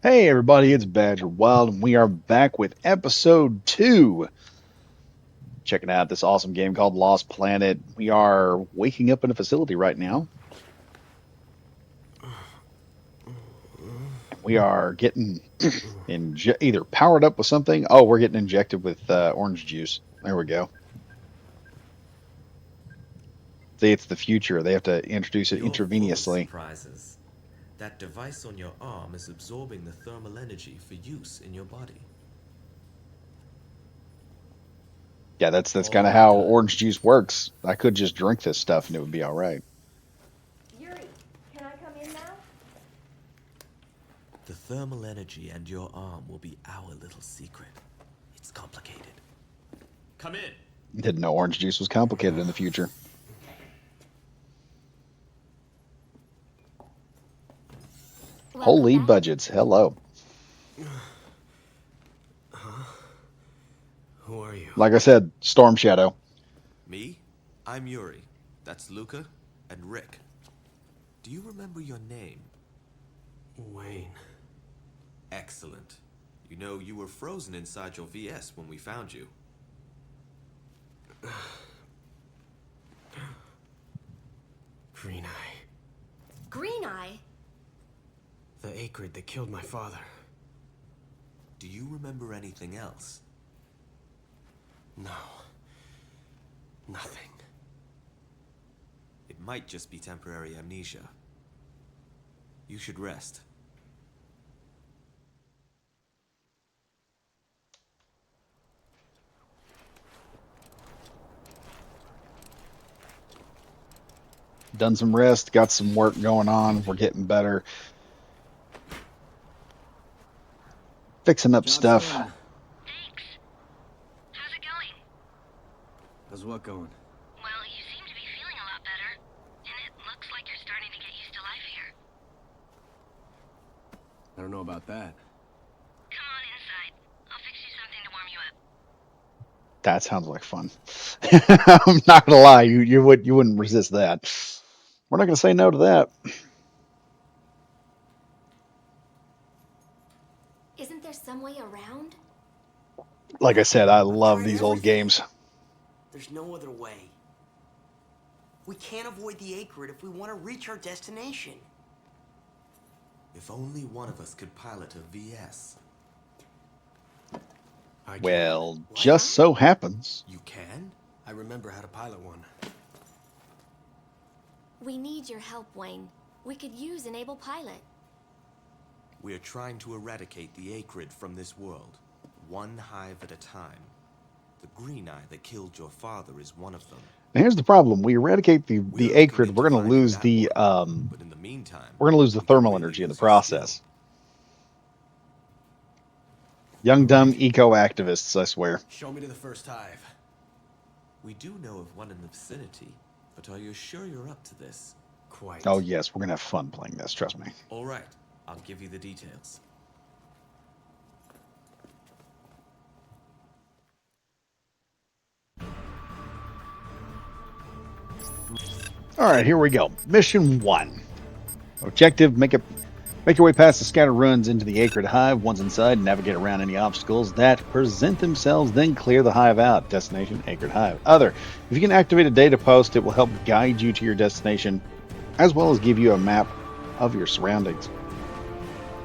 Hey everybody, it's Badger Wild, and we are back with episode 2. Checking out this awesome game called Lost Planet. We are waking up in a facility right now. We are getting either powered up with something. Oh, we're getting injected with orange juice. There we go. See, it's the future. They have to introduce it You're full of intravenously. surprises. That device on your arm is absorbing the thermal energy for use in your body. Yeah, that's kind of All how done. orange juice works. I could just drink this stuff and it would be all right. Yuri, can I come in now? The thermal energy and your arm will be our little secret. It's complicated. Come in. Didn't know orange juice was complicated in the future. Welcome Holy back. budgets. Hello. Who are you? Like I said, Storm Shadow. Me? I'm Yuri. That's Luca and Rick. Do you remember your name? Wayne. Excellent. You know, you were frozen inside your VS when we found you. Green Eye. Green Eye? The acrid that killed my father. Do you remember anything else? No. Nothing. It might just be temporary amnesia. You should rest. Done some rest, got some work going on. We're getting better. Fixing up Job's stuff. done. Thanks. How's it going? How's what going? Well, you seem to be feeling a lot better, and it looks like you're starting to get used to life here. I don't know about that. Come on inside. I'll fix you something to warm you up. That sounds like fun. I'm not gonna lie, you wouldn't resist that. We're not gonna say no to that. Isn't there some way around? Like I said, I I've love tried these old everything. games. There's no other way. We can't avoid the acrid if we want to reach our destination. If only one of us could pilot a VS. I can. Well, What? just so happens. You can? I remember how to pilot one. We need your help, Wayne. We could use an able pilot. We are trying to eradicate the acrid from this world, one hive at a time. The green eye that killed your father is one of them. And here's the problem: we eradicate the We are acrid, looking into we're gonna finding lose that the one, but in the meantime, we're gonna lose the we could thermal really energy in the use your skill. process. Young dumb eco activists, I swear. Show me to the first hive. We do know of one in the vicinity, but are you sure you're up to this? Quite. Oh yes, we're gonna have fun playing this. Trust me. All right, I'll give you the details. All right, here we go. Mission 1. Objective: make your way past the scattered ruins into the acrid hive. Once inside, navigate around any obstacles that present themselves, then clear the hive out. Destination: acrid hive. Other: if you can activate a data post, it will help guide you to your destination, as well as give you a map of your surroundings.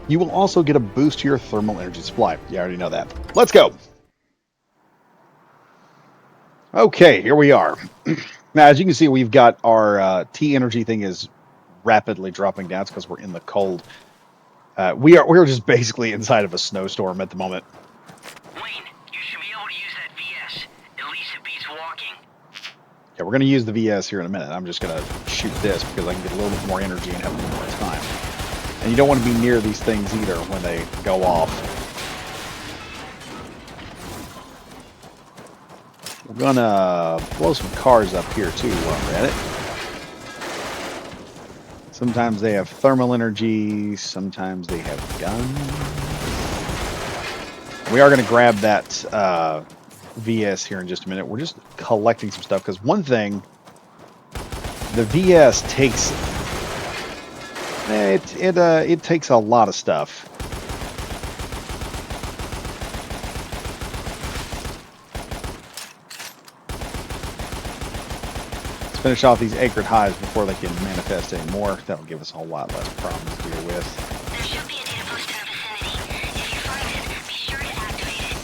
You will also get a boost to your thermal energy supply. You already know that. Let's go. Okay, here we are. Now, as you can see, we've got our T energy thing is rapidly dropping down. It's because we're in the cold. We're just basically inside of a snowstorm at the moment. Wayne, you should be able to use that VS. At least it beats walking. Yeah, we're going to use the VS here in a minute. I'm just going to shoot this because I can get a little bit more energy and have a little more time. And you don't want to be near these things either when they go off. We're going to blow some cars up here too while we're at it. Sometimes they have thermal energy, sometimes they have guns. We are going to grab that VS here in just a minute. We're just collecting some stuff because one thing, the VS takes it takes a lot of stuff. finish off these acrid hives before they can manifest anymore. That'll give us a whole lot less problems to deal with. There should be a data post in the vicinity. If you find it, be sure to activate it.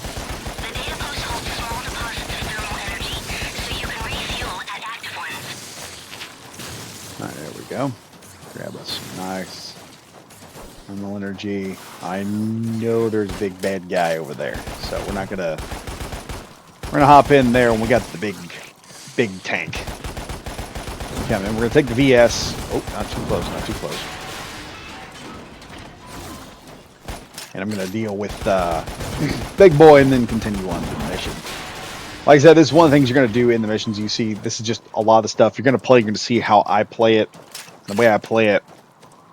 The data post holds small deposits of thermal energy, so you can refuel at active ones. Alright, there we go. Grab us some nice thermal energy. I know there's a big bad guy over there, so we're gonna hop in there when we got the big tank. Okay, man, we're gonna take the VS. Oh, not too close, not too close. And I'm gonna deal with big boy and then continue on to the mission. Like I said, this is one of the things you're gonna do in the missions. You see, this is just a lot of the stuff you're gonna play. You're gonna see how I play it. The way I play it,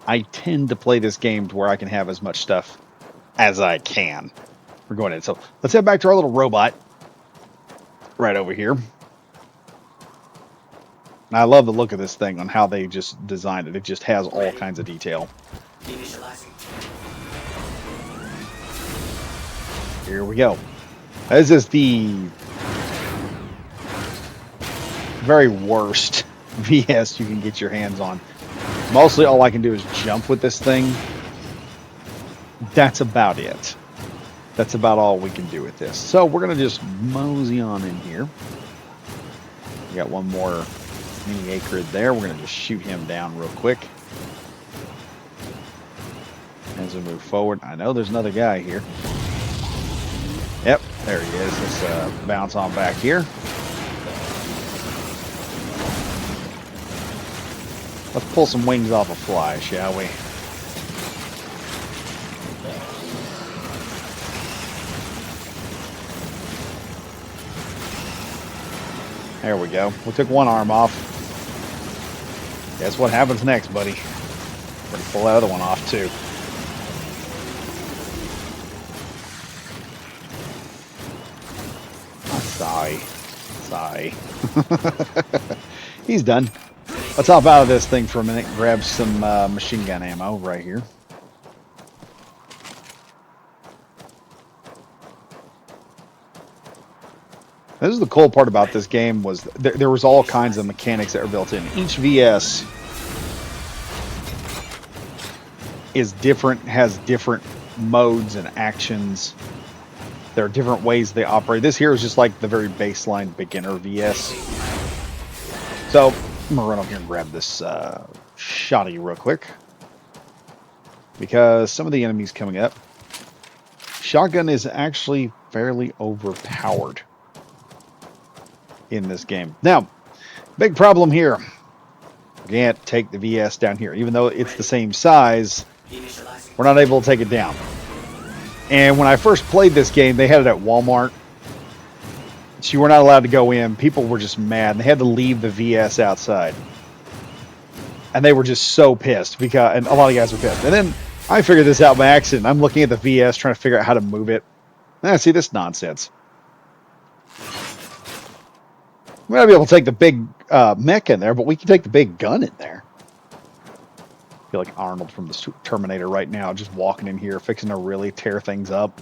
I tend to play this game to where I can have as much stuff as I can. We're going in. So let's head back to our little robot right over here. And I love the look of this thing on how they just designed it. It just has all kinds of detail. Here we go. This is the very worst VS you can get your hands on. Mostly all I can do is jump with this thing. That's about it. That's about all we can do with this. So we're going to just mosey on in here. We got one more mini acrid there. We're going to just shoot him down real quick as we move forward. I know there's another guy here. Yep, there he is. Let's bounce on back here. Let's pull some wings off a fly, shall we? There we go. We took one arm off. Guess what happens next, buddy? We're gonna pull that other one off too. Sigh. He's done. Let's hop out of this thing for a minute and grab some machine gun ammo right here. This is the cool part about this game was there was all kinds of mechanics that were built in. Each VS is different, has different modes and actions. There are different ways they operate. This here is just like the very baseline beginner VS. So I'm gonna run over here and grab this shotty real quick because some of the enemies coming up. Shotgun is actually fairly overpowered in this game. Now, big problem here. We can't take the VS down here. Even though it's the same size, we're not able to take it down. And when I first played this game, they had it at Walmart. So you were not allowed to go in. People were just mad. They had to leave the VS outside. And they were just so pissed because, and a lot of guys were pissed. And then I figured this out by accident. I'm looking at the VS, trying to figure out how to move it. See this nonsense. We might not be able to take the big mech in there, but we can take the big gun in there. I feel like Arnold from the Terminator right now, just walking in here, fixing to really tear things up.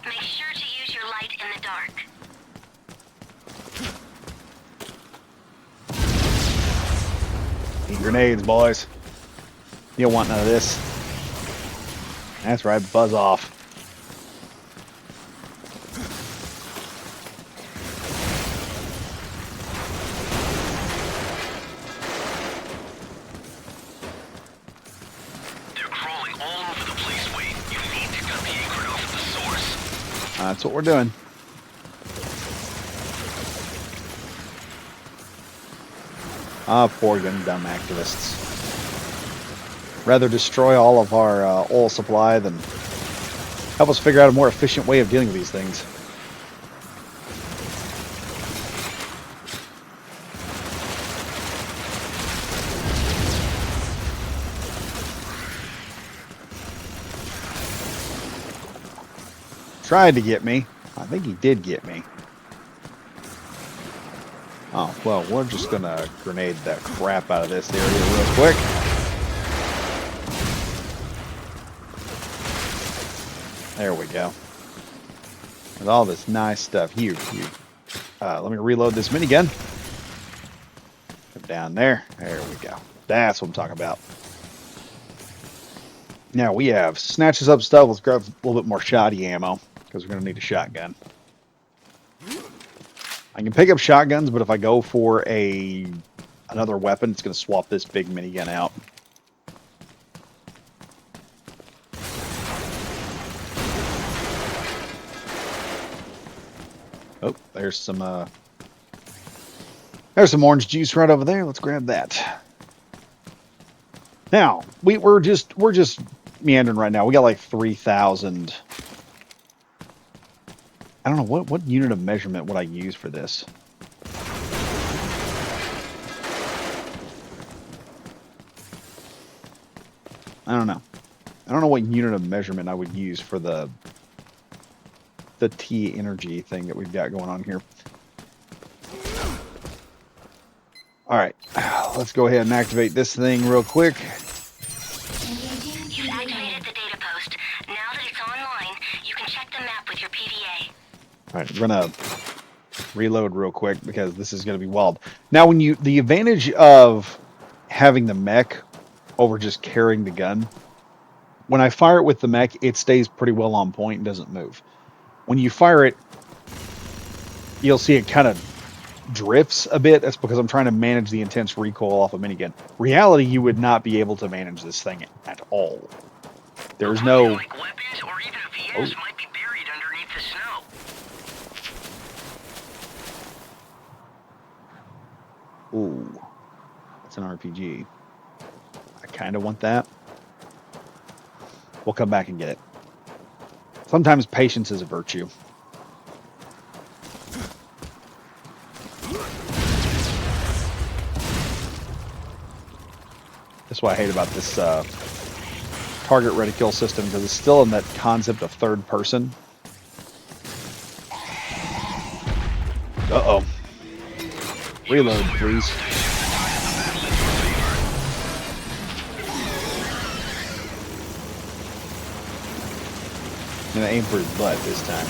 Make sure to use your light in the dark. Need grenades, boys. You don't want none of this. That's right, buzz off. That's what we're doing. Poor young dumb activists. Rather destroy all of our oil supply than help us figure out a more efficient way of dealing with these things. Tried to get me. I think he did get me. Oh, well, we're just going to grenade the crap out of this area real quick. There we go. With all this nice stuff. Let me reload this minigun. down there. There we go. That's what I'm talking about. Now we have snatches up stuff. Let's grab a little bit more shoddy ammo because we're going to need a shotgun. I can pick up shotguns, but if I go for another weapon, it's going to swap this big minigun out. Oh, there's some orange juice right over there. Let's grab that. Now we're just meandering right now. We got like 3,000. I don't know what unit of measurement would I use for this. I don't know. I don't know what unit of measurement I would use for the T energy thing that we've got going on here. All right, let's go ahead and activate this thing real quick. You've activated the data post. Now that it's online, you can check the map with your PDA. All right, we're gonna reload real quick because this is gonna be wild. Now, the advantage of having the mech over just carrying the gun, when I fire it with the mech, it stays pretty well on point and doesn't move. When you fire it, you'll see it kind of drifts a bit. That's because I'm trying to manage the intense recoil off a minigun. Reality, you would not be able to manage this thing at all. There's no... Like weapons or even VMs might be buried underneath the snow. Ooh, that's an RPG. I kind of want that. We'll come back and get it. Sometimes patience is a virtue. That's what I hate about this target ready-kill system, because it's still in that concept of third person. Uh-oh. Reload, please. I'm gonna aim for his butt this time.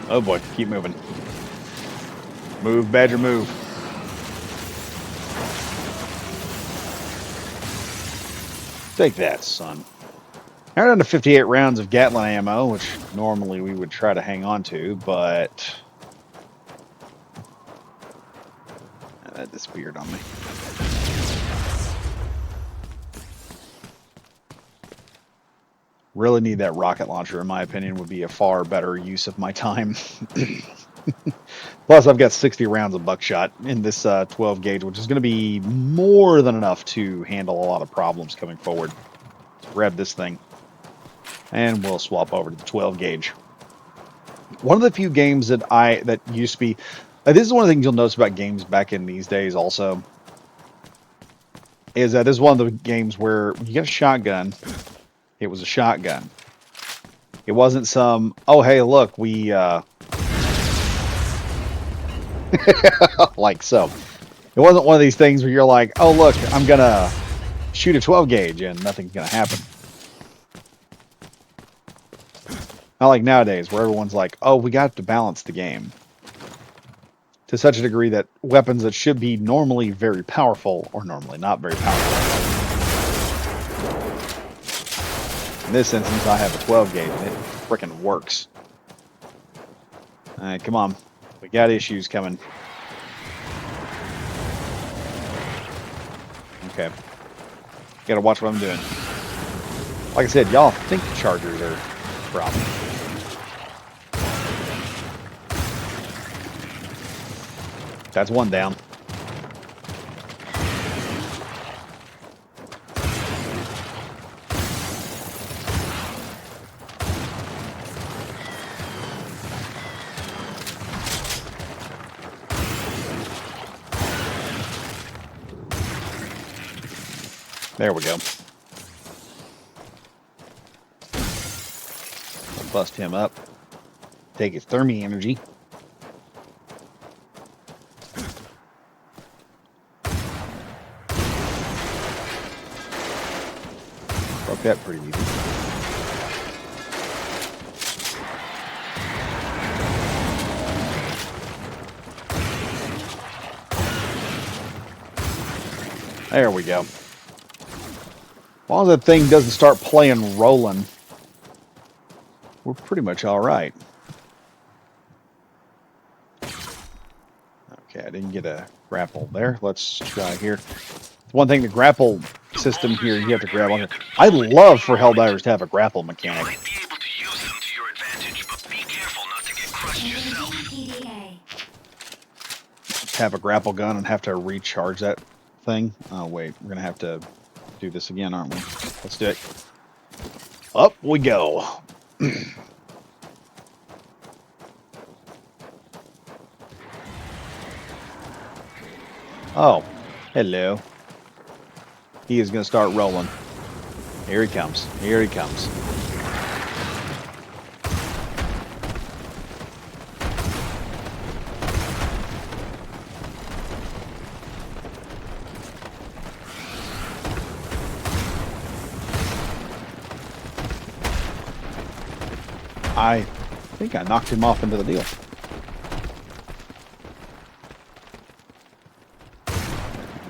Oh boy, keep moving. Move, Badger, move. Take that, son. Now we're down to 58 rounds of Gatling ammo, which normally we would try to hang on to, but... that disappeared on me. Really need that rocket launcher, in my opinion, would be a far better use of my time. Plus, I've got 60 rounds of buckshot in this 12 gauge, which is going to be more than enough to handle a lot of problems coming forward. Let's grab this thing, and we'll swap over to the 12 gauge. One of the few games that used to be... this is one of the things you'll notice about games back in these days also, is that this is one of the games where you get a shotgun. It was a shotgun. It wasn't some, oh, hey, look, we, like so. It wasn't one of these things where you're like, oh, look, I'm going to shoot a 12 gauge and nothing's going to happen. Not like nowadays where everyone's like, oh, we got to balance the game. To such a degree that weapons that should be normally very powerful are normally not very powerful. In this instance, I have a 12 gauge and it frickin' works. Alright, come on. We got issues coming. Okay. Gotta watch what I'm doing. Like I said, y'all think the chargers are a problem. That's one down. There we go. I'll bust him up. Take his thermi energy. make that pretty easy. There we go. As long as that thing doesn't start playing rolling, we're pretty much all right. Okay, I didn't get a grapple there. Let's try here. One thing, the grapple system here, you have to grab on here. I'd love for Helldivers to have a grapple mechanic. Might be able to use them to your advantage, but be careful not to get crushed yourself. Have a grapple gun and have to recharge that thing. Oh, wait. We're going to have to do this again, aren't we? Let's do it. Up we go. Oh, hello. He is going to start rolling. Here he comes. Here he comes. I think I knocked him off into the deal.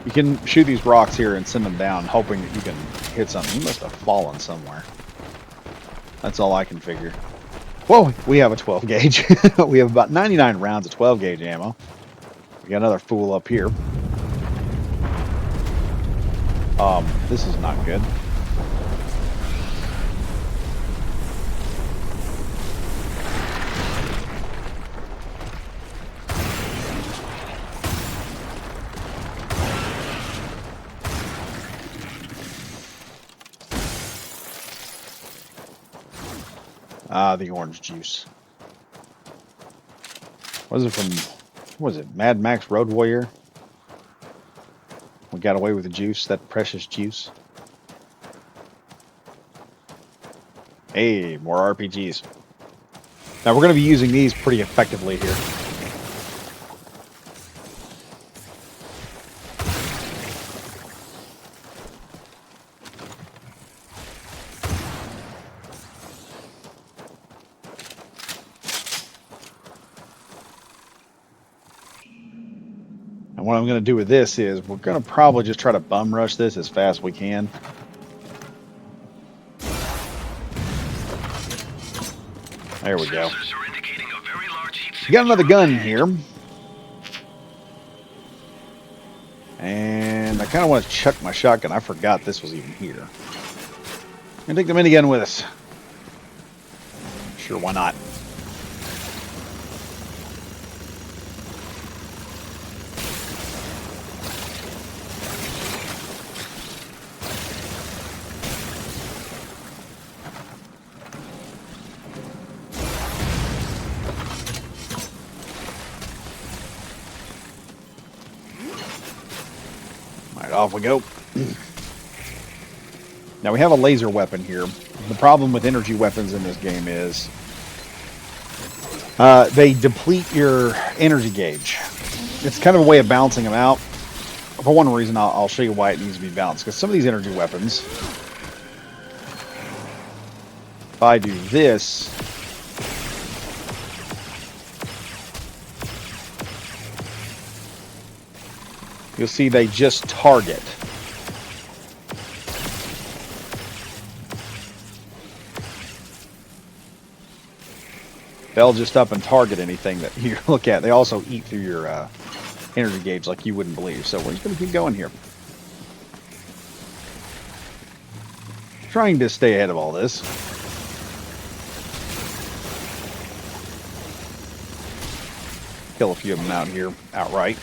You can shoot these rocks here and send them down, hoping that you can hit something. He must have fallen somewhere. That's all I can figure. Whoa, we have a 12 gauge. We have about 99 rounds of 12 gauge ammo. We got another fool up here. This is not good. Ah, the orange juice. Was it from, what was it, Mad Max Road Warrior? We got away with the juice, that precious juice. Hey, more RPGs. Now we're going to be using these pretty effectively here. And what I'm going to do with this is we're going to probably just try to bum rush this as fast as we can. There we go. We got another gun here. And I kind of want to chuck my shotgun. I forgot this was even here. I'm going to take the minigun with us. Sure, why not? Off we go. Now we have a laser weapon here. The problem with energy weapons in this game is they deplete your energy gauge. It's kind of a way of balancing them out. For one reason, I'll show you why it needs to be balanced. Because some of these energy weapons, if I do this, you'll see they just target. They'll just up and target anything that you look at. They also eat through your energy gauge like you wouldn't believe. So we're just going to keep going here. Trying to stay ahead of all this. Kill a few of them out here outright.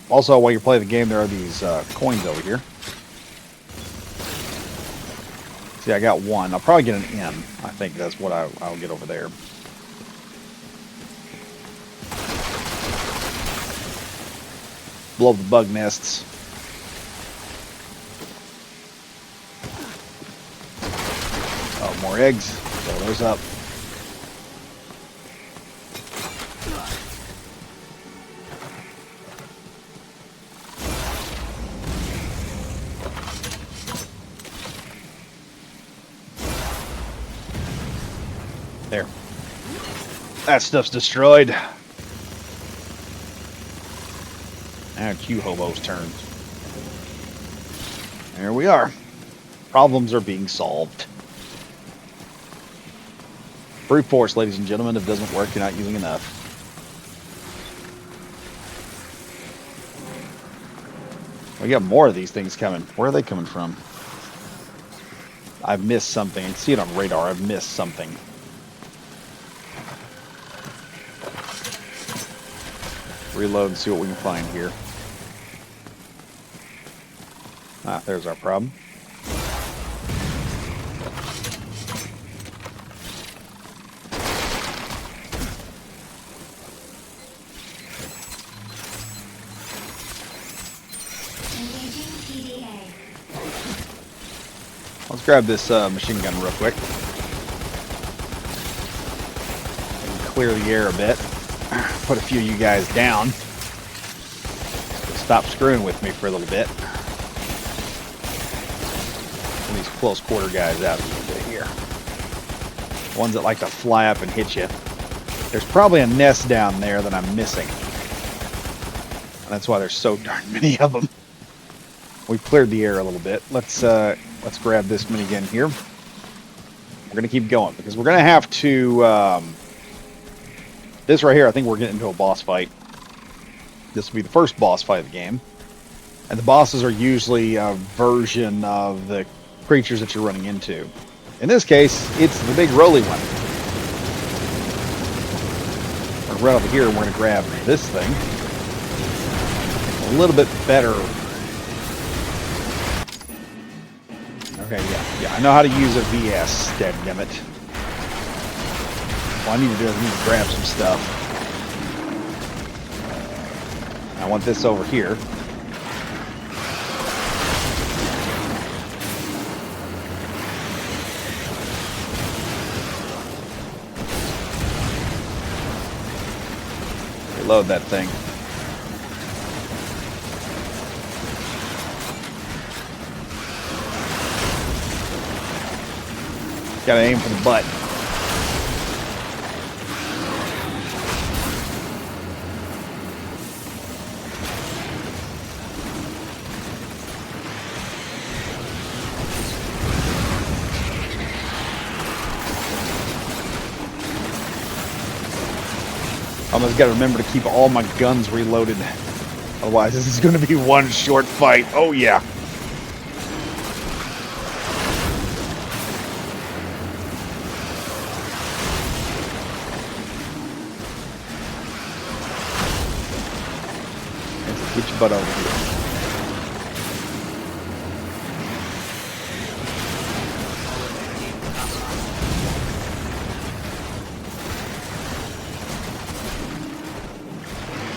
Also, while you're playing the game, there are these coins over here. See, I got one. I'll probably get an M. I think that's what I'll get over there. Blow up the bug nests. Oh, more eggs. Blow those up. There. That stuff's destroyed. Now it's you hobos' turn. There we are. Problems are being solved. Brute force, ladies and gentlemen. If it doesn't work, you're not using enough. We got more of these things coming. Where are they coming from? I've missed something. I can see it on radar. I've missed something. Reload and see what we can find here. Ah, there's our problem. Let's grab this machine gun real quick. And clear the air a bit. Put a few of you guys down. Stop screwing with me for a little bit. And these close quarter guys out a little bit here. Ones that like to fly up and hit you. There's probably a nest down there that I'm missing. And that's why there's so darn many of them. We've cleared the air a little bit. Let's grab this minigun here. We're going to keep going because we're going to have to... this right here, I think we're getting into a boss fight. This will be the first boss fight of the game. And the bosses are usually a version of the creatures that you're running into. In this case, it's the big roly one. We're going to run over here and we're going to grab this thing. A little bit better. Okay, yeah, I know how to use a VS, dadgummit. What I need to do is I need to grab some stuff. I want this over here. Reload that thing. Gotta aim for the butt. I almost gotta remember to keep all my guns reloaded. Otherwise, this is gonna be one short fight. Oh yeah. Get your butt over here.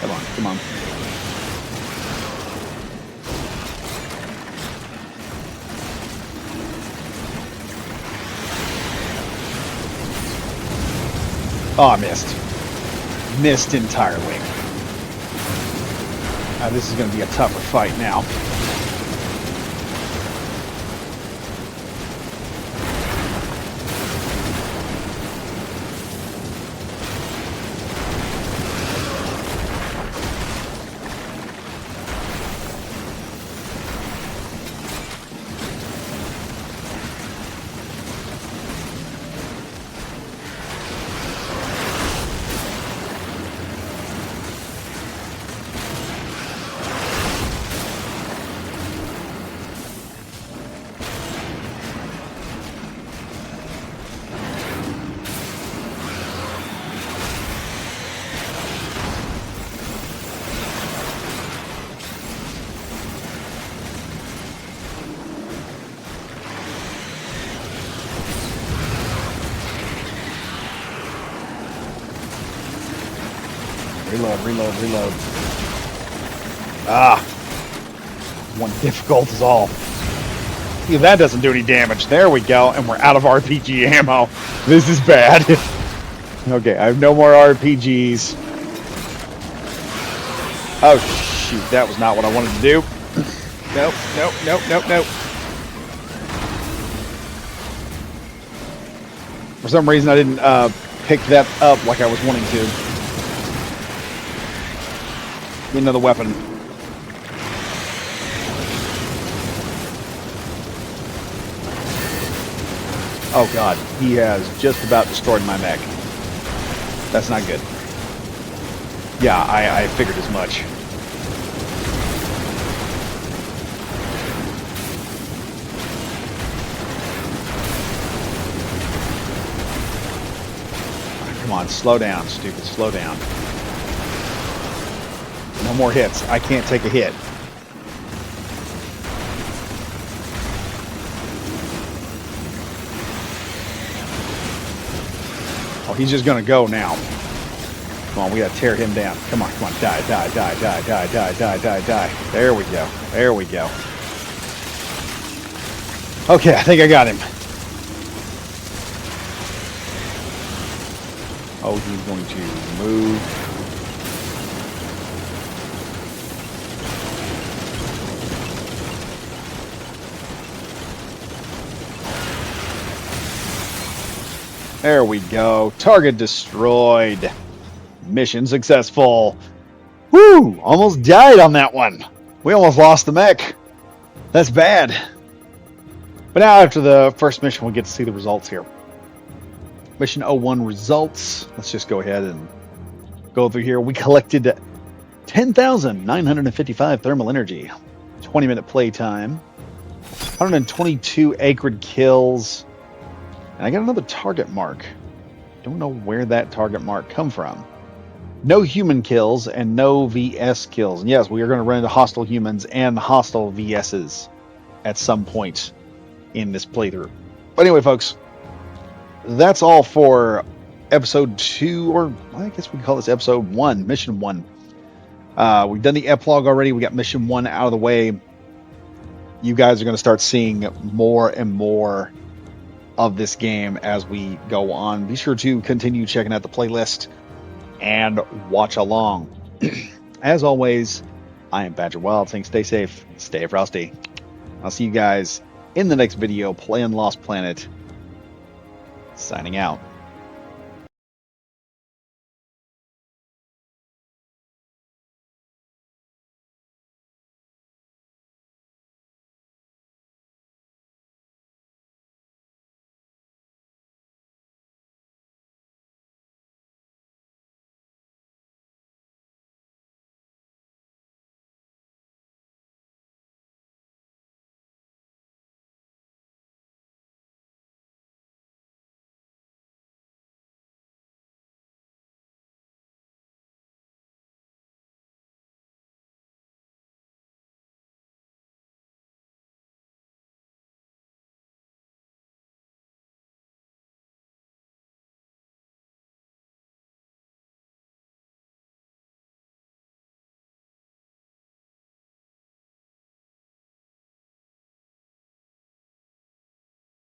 Come on, come on. Oh, I missed. Missed entirely. This is going to be a tougher fight now. Reload, reload, reload. Ah! One difficult is all. See, that doesn't do any damage. There we go, and we're out of RPG ammo. This is bad. Okay, I have no more RPGs. Oh, shoot. That was not what I wanted to do. Nope, nope, nope, nope, nope. For some reason, I didn't pick that up like I was wanting to. Need another weapon. Oh god, he has just about destroyed my mech. That's not good. Yeah, I figured as much. Come on, slow down, stupid, slow down. No more hits. I can't take a hit. Oh, he's just gonna go now. Come on, we gotta tear him down. Come on, die, die, die, die, die, die, die, die, die. There we go. There we go. Okay, I think I got him. Oh, he's going to move. There we go. Target destroyed. Mission successful. Woo! Almost died on that one. We almost lost the mech. That's bad. But now after the first mission, we'll get to see the results here. Mission 01 results. Let's just go ahead and go through here. We collected 10,955 thermal energy. 20-minute playtime. 122 acrid kills. And I got another target mark. Don't know where that target mark come from. No human kills and no VS kills. And yes, we are going to run into hostile humans and hostile VSs at some point in this playthrough. But anyway, folks, that's all for episode 2, or I guess we can call this episode 1, mission 1. We've done the epilogue already. We got mission 1 out of the way. You guys are going to start seeing more and more of this game as we go on. Be sure to continue checking out the playlist and watch along. As always, I am Badger Wild saying stay safe, stay frosty. I'll see you guys in the next video playing Lost Planet. Signing out.